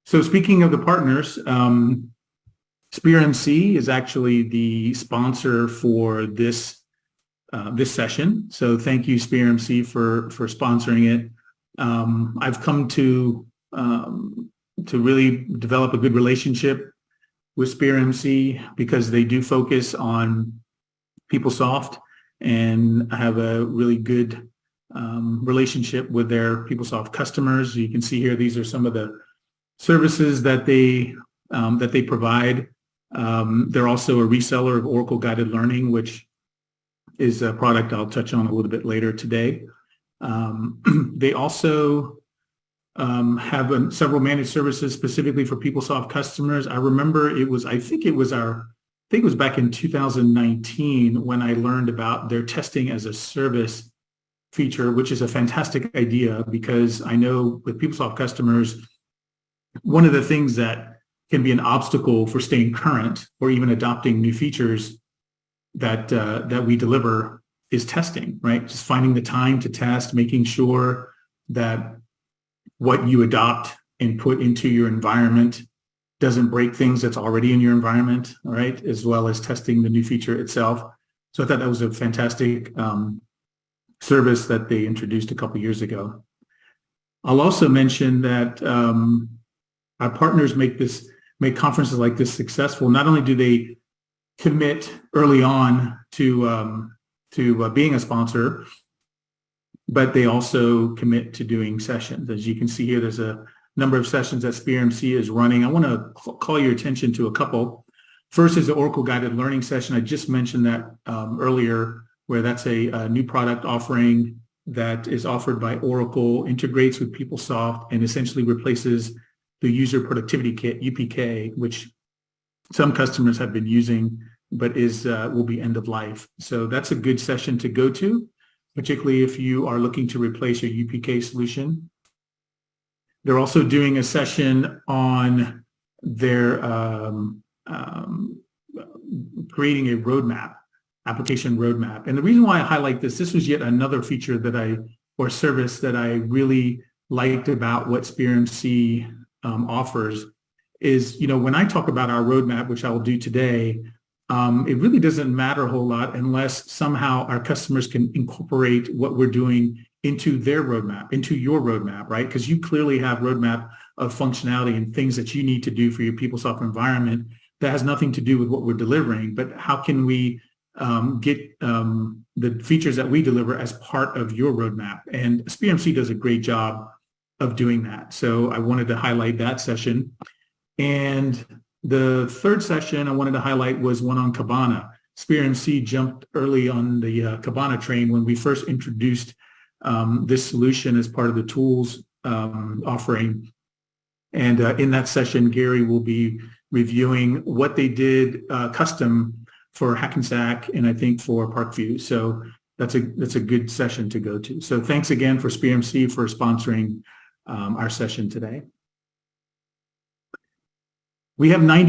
So speaking of the partners, SpearMC is actually the sponsor for this session. So thank you, SpearMC, for sponsoring it. I've come to really develop a good relationship with SpearMC because they do focus on PeopleSoft, and I have a really good relationship with their PeopleSoft customers. You can see here, these are some of the services that they provide. They're also a reseller of Oracle Guided Learning, which is a product I'll touch on a little bit later today. They also have several managed services specifically for PeopleSoft customers. I remember I think it was back in 2019 when I learned about their testing as a service feature, which is a fantastic idea because I know with PeopleSoft customers, one of the things that can be an obstacle for staying current or even adopting new features that we deliver is testing, right? Just finding the time to test, making sure that what you adopt and put into your environment doesn't break things that's already in your environment, all right? As well as testing the new feature itself. So I thought that was a fantastic service that they introduced a couple years ago. I'll also mention that our partners make conferences like this successful. Not only do they commit early on to being a sponsor, but they also commit to doing sessions. As you can see here, there's a number of sessions that SpearMC is running. I want to call your attention to a couple. First is the Oracle Guided Learning session. I just mentioned that earlier, where that's a new product offering that is offered by Oracle, integrates with PeopleSoft, and essentially replaces the User Productivity Kit, UPK, which some customers have been using, but will be end of life. So that's a good session to go to, particularly if you are looking to replace your UPK solution. They're also doing a session on their creating a roadmap, application roadmap. And the reason why I highlight this was yet another feature or service that I really liked about what SpearMC offers is, when I talk about our roadmap, which I will do today, it really doesn't matter a whole lot unless somehow our customers can incorporate what we're doing into their roadmap, into your roadmap, right? Because you clearly have roadmap of functionality and things that you need to do for your PeopleSoft environment that has nothing to do with what we're delivering. But how can we get the features that we deliver as part of your roadmap? And SpearMC does a great job of doing that. So I wanted to highlight that session. And the third session I wanted to highlight was one on Kibana. SpearMC jumped early on the Kibana train when we first introduced this solution as part of the tools offering. And in that session, Gary will be reviewing what they did custom for Hackensack and I think for Parkview. So that's a good session to go to. So thanks again for SpearMC for sponsoring our session today. We have 90